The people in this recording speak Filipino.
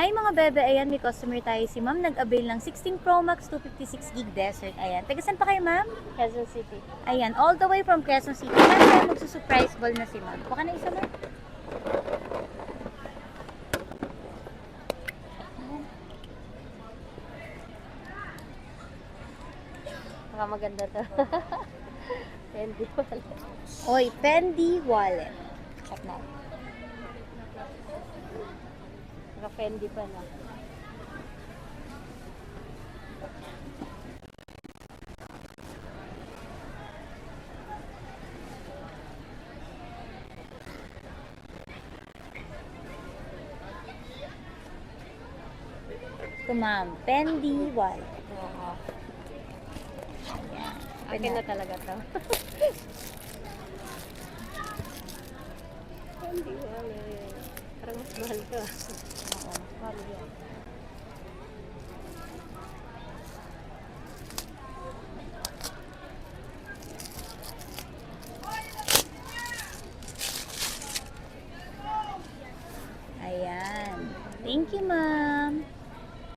Hi mga bebe, ayan may customer tayo si ma'am. Nag-avail ng 16 Pro Max 256GB Desert. Ayan. Taga saan pa kayo ma'am? Quezon City. Ayan, all the way from Quezon City. Kaya magsusurprise ball na si ma'am. Baka na isa ma'am. Baka maganda to. Fendi wallet. Oy, Fendi wallet. Check na. Baka Fendi pa na. Ito ma'am, Fendi wallet. Oo. Ayan. Akin na talaga to. Fendi wallet. Parang mas mahal to. Oo, mahal yan. Ayan. Thank you, ma'am.